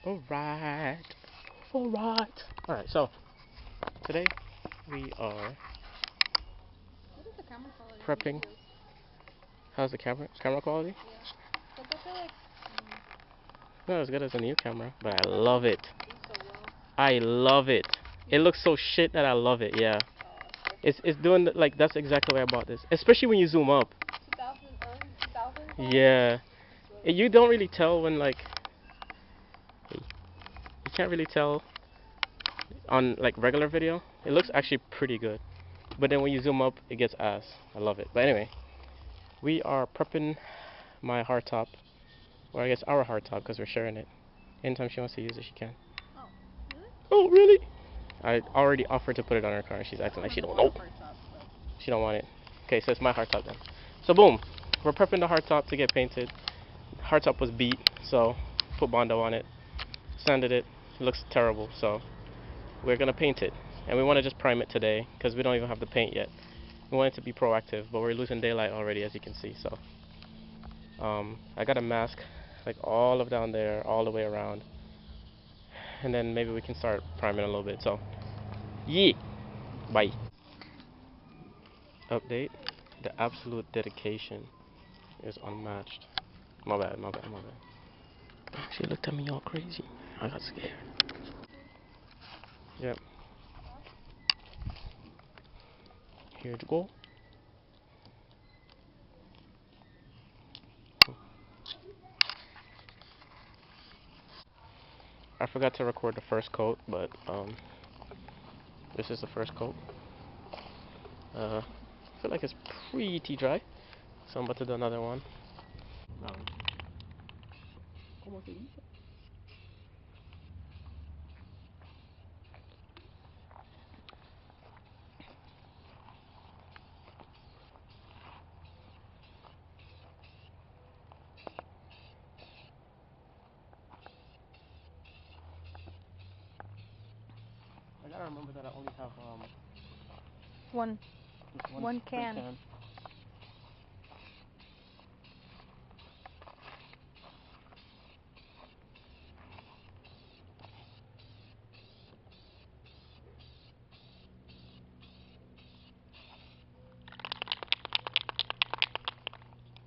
Alright. Alright. Alright, so today we are What is the camera quality? prepping. How's the camera quality? Yeah. Like I feel like Not as good as a new camera, but I love it. do so well. I love it. It looks so shit that I love it, yeah. It's doing like that's exactly why I bought this. Especially when you zoom up. 2000 early 2000s. Yeah. You don't really tell when like you can't really tell on like regular video. It looks actually pretty good. But then when you zoom up, it gets ass. I love it. But anyway, we are prepping my hardtop, or I guess our hardtop, because we're sharing it. Anytime she wants to use it, she can. Oh, really? Oh, really? I already offered to put it on her car, and she's acting like she don't know. She don't want it. Okay, so it's my hardtop then. So boom, we're prepping the hardtop to get painted. Hardtop was beat, so put Bondo on it, sanded it. It looks terrible, so we're gonna paint it, and we want to just prime it today because we don't even have the paint yet. We want it to be proactive, but we're losing daylight already, as you can see. So I got a mask like all of down there, all the way around, and then maybe we can start priming a little bit. So yeah, bye. Update: the absolute dedication is unmatched. My bad, my bad, my bad. She looked at me all crazy. I got scared. Yep. Here to go. I forgot to record the first coat, but this is the first coat. I feel like it's pretty dry, so I'm about to do another one. ¿Cómo se dice? I gotta remember that I only have One one can.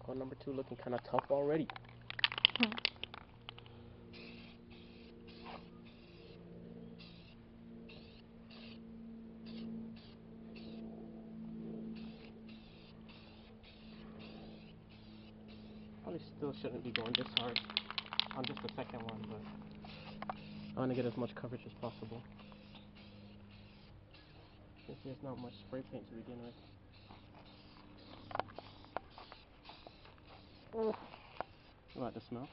Coat number 2 looking kind of tough already. Probably still shouldn't be going this hard on just the second one, but I want to get as much coverage as possible. Since there's not much spray paint to begin with. Oof. You like the smell?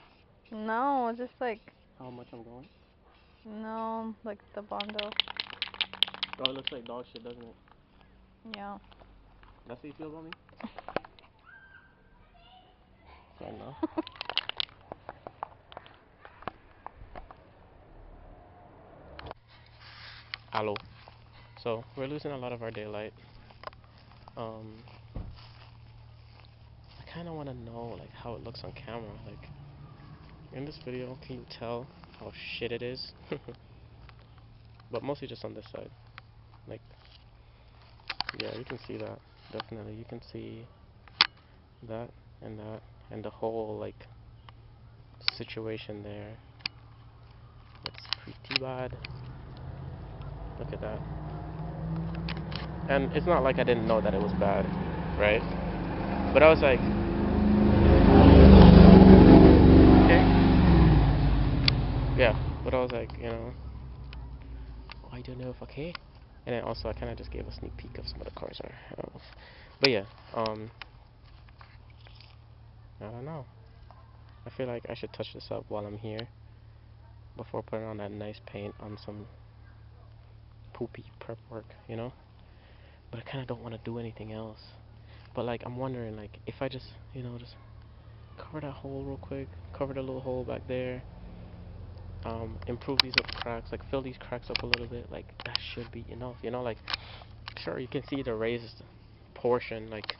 No, just like How much I'm going? no, like the Bondo. Oh, it looks like dog shit, doesn't it? Yeah. That's how you feel about me? Fair enough. Hello. So we're losing a lot of our daylight. I kind of want to know like how it looks on camera. Like in this video, can you tell how shit it is? But mostly just on this side. Like, yeah, you can see that. Definitely, you can see that, and the whole like situation there. It's pretty bad. Look at that. And it's not like I didn't know that it was bad, right? But I was like, okay. Yeah, but I was like, you know, oh, I don't know if okay. And then also I kind of just gave a sneak peek of some of the cars are. But yeah, I don't know. I feel like I should touch this up while I'm here before putting on that nice paint on some poopy prep work, you know? But I kind of don't want to do anything else. But like I'm wondering like if I just, you know, just cover that hole real quick, cover the little hole back there, improve these little cracks, like fill these cracks up a little bit, like that should be enough, you know? Like sure, you can see the raised portion, like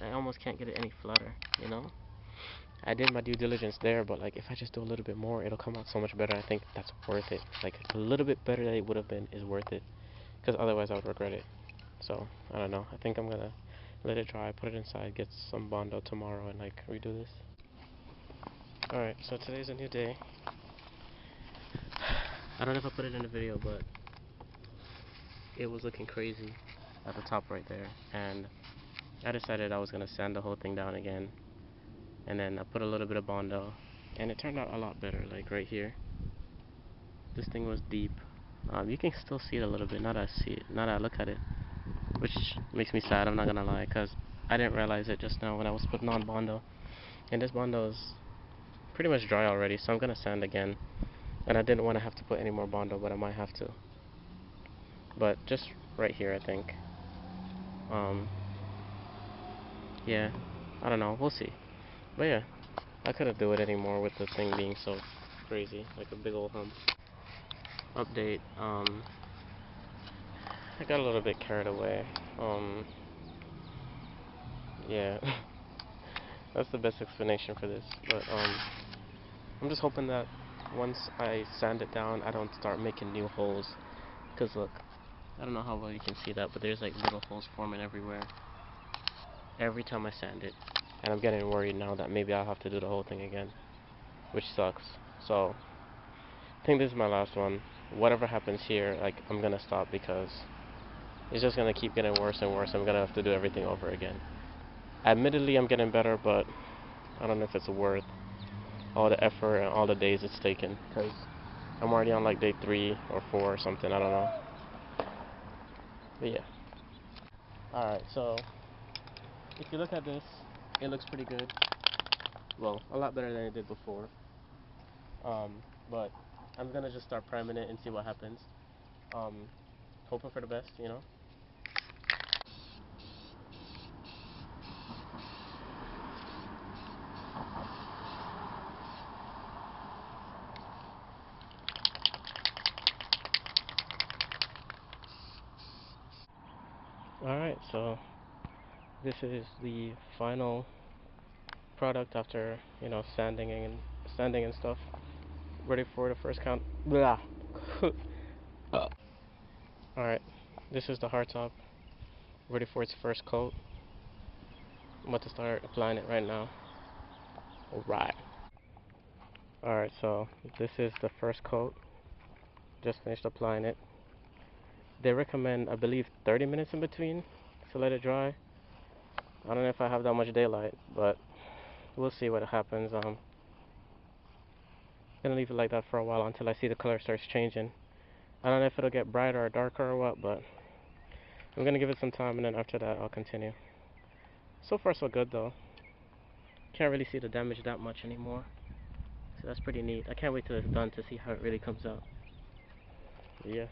I almost can't get it any flatter, you know? I did my due diligence there, but like if I just do a little bit more, it'll come out so much better. I think that's worth it. Like a little bit better than it would have been is worth it, because otherwise I would regret it. So I don't know. I think I'm gonna let it dry, put it inside, get some Bondo tomorrow, and like redo this. All right. So today's a new day. I don't know if I put it in the video, but it was looking crazy at the top right there, and I decided I was gonna sand the whole thing down again, and then I put a little bit of Bondo, and it turned out a lot better. Like right here, this thing was deep. You can still see it a little bit. Now that I see it, now that I look at it, which makes me sad. I'm not gonna lie, cause I didn't realize it just now when I was putting on Bondo, and this Bondo is pretty much dry already. So I'm gonna sand again, and I didn't want to have to put any more Bondo, but I might have to. But just right here, I think. Yeah, I don't know. We'll see. But yeah, I couldn't do it anymore with the thing being so crazy, like a big old hump. Update. I got a little bit carried away. Yeah, that's the best explanation for this. But I'm just hoping that once I sand it down, I don't start making new holes. Cause look, I don't know how well you can see that, but there's like little holes forming everywhere every time I sand it, and I'm getting worried now that maybe I'll have to do the whole thing again, which sucks. So I think this is my last one. Whatever happens here, like I'm gonna stop because it's just gonna keep getting worse and worse. I'm gonna have to do everything over again. Admittedly, I'm getting better, but I don't know if it's worth all the effort and all the days it's taken, because I'm already on like day 3 or 4 or something. I don't know. But yeah. Alright, so if you look at this, it looks pretty good. Well, a lot better than it did before. But I'm gonna just start priming it and see what happens. Hoping for the best, you know. Alright, so this is the final product after, you know, sanding and stuff. Ready for the first count. Blah. Alright, this is the hardtop. Ready for its first coat. I'm about to start applying it right now. Alright. Alright, so this is the first coat. Just finished applying it. They recommend, I believe, 30 minutes in between to let it dry. I don't know if I have that much daylight, but we'll see what happens. Gonna leave it like that for a while until I see the color starts changing. I don't know if it'll get brighter or darker or what, but I'm gonna give it some time, and then after that I'll continue. So far so good though. Can't really see the damage that much anymore, so that's pretty neat. I can't wait till it's done to see how it really comes out. But yeah.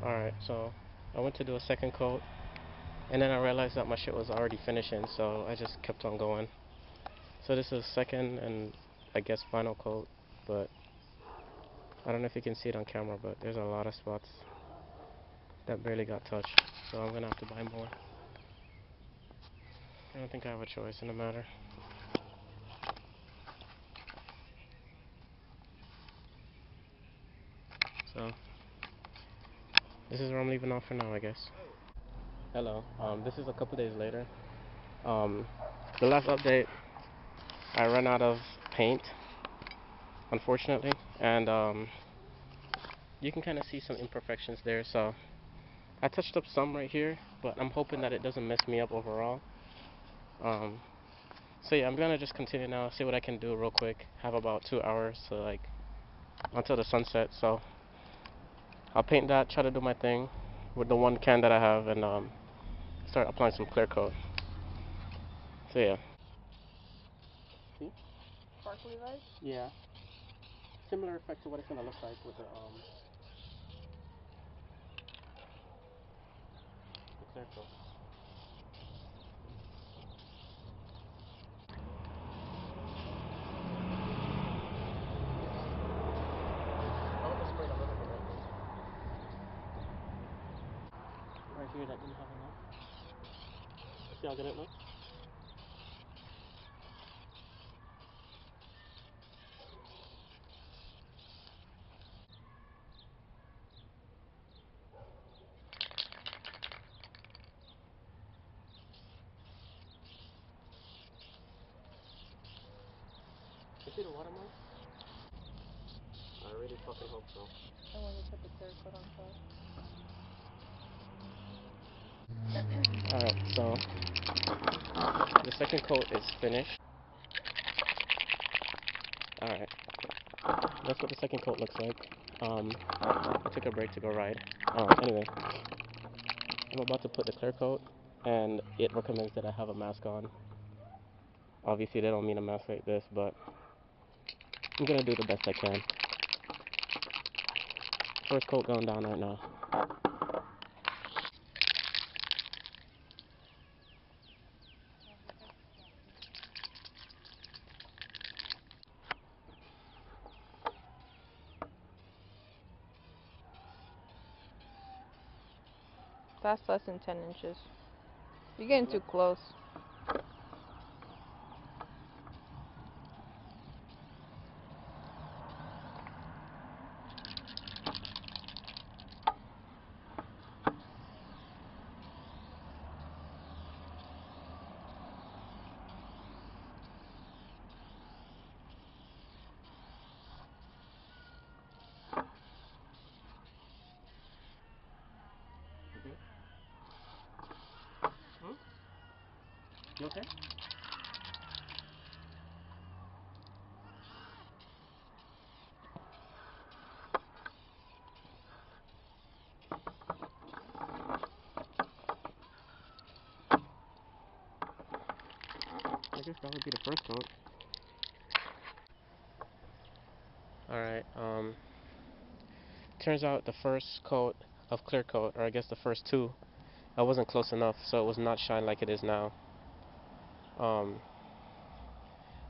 Alright, so I went to do a second coat, and then I realized that my shit was already finishing, so I just kept on going. So this is second and I guess final coat, but I don't know if you can see it on camera, but there's a lot of spots that barely got touched, so I'm gonna have to buy more. I don't think I have a choice in the matter. So this is where I'm leaving off for now, I guess. Hello. This is a couple days later. The last update, I ran out of paint, unfortunately, and you can kind of see some imperfections there. So I touched up some right here, but I'm hoping that it doesn't mess me up overall. So yeah, I'm gonna just continue now, see what I can do real quick. Have about 2 hours to like until the sunset. So I'll paint that, try to do my thing with the one can that I have, and start applying some clear coat. So yeah. See? Sparkly light? Yeah. Similar effect to what it's gonna look like with the clear coat. I would have sprayed a little bit right here. Right here that didn't have enough. See how good it looks? see the watermark? I really fucking hope so. And when you put the clear coat on top. Alright, so the second coat is finished. Alright, that's what the second coat looks like. I took a break to go ride. Anyway, I'm about to put the clear coat, and it recommends that I have a mask on. Obviously, they don't mean a mask like this, but I'm gonna do the best I can. First coat going down right now. That's less than 10 inches. You're getting too close. You okay? I guess that would be the first coat. Alright, turns out the first coat of clear coat, or I guess the first two, I wasn't close enough, so it was not shine like it is now.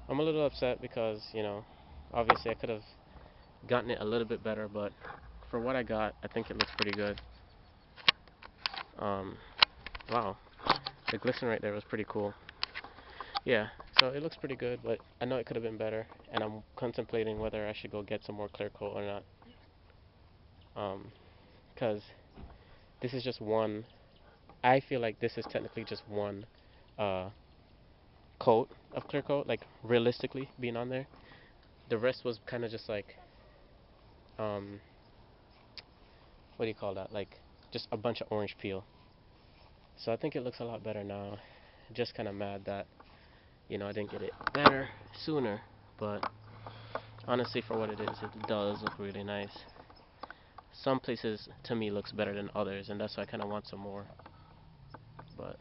I'm a little upset because, you know, obviously I could have gotten it a little bit better, but for what I got, I think it looks pretty good. Wow, the glisten right there was pretty cool. Yeah, so it looks pretty good, but I know it could have been better, and I'm contemplating whether I should go get some more clear coat or not. Because this is just one, I feel like this is technically just one coat of clear coat, like realistically being on there. The rest was kind of just like, what do you call that? Like just a bunch of orange peel. So I think it looks a lot better now. Just kind of mad that, you know, I didn't get it better sooner, but honestly, for what it is, it does look really nice. Some places to me looks better than others, and that's why I kind of want some more. But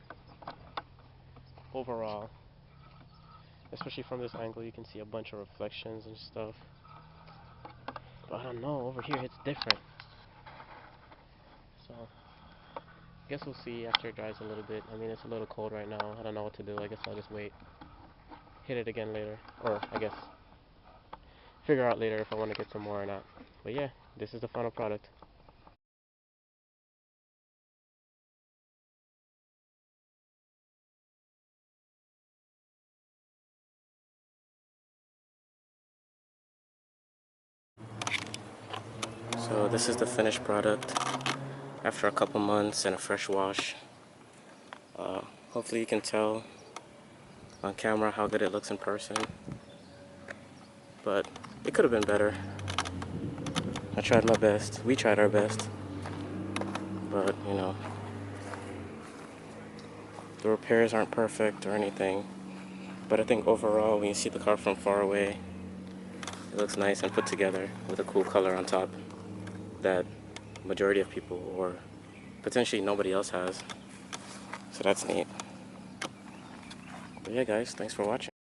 overall, especially from this angle, you can see a bunch of reflections and stuff. But I don't know, over here it's different. So I guess we'll see after it dries a little bit. I mean, it's a little cold right now. I don't know what to do. I guess I'll just wait. Hit it again later. Or I guess figure out later if I want to get some more or not. But yeah, this is the final product. So this is the finished product after a couple months and a fresh wash. Hopefully you can tell on camera how good it looks in person, but it could have been better. I tried my best. We tried our best, but you know, the repairs aren't perfect or anything. But I think overall, when you see the car from far away, it looks nice and put together with a cool color on top that majority of people or potentially nobody else has. So that's neat. But yeah guys, thanks for watching.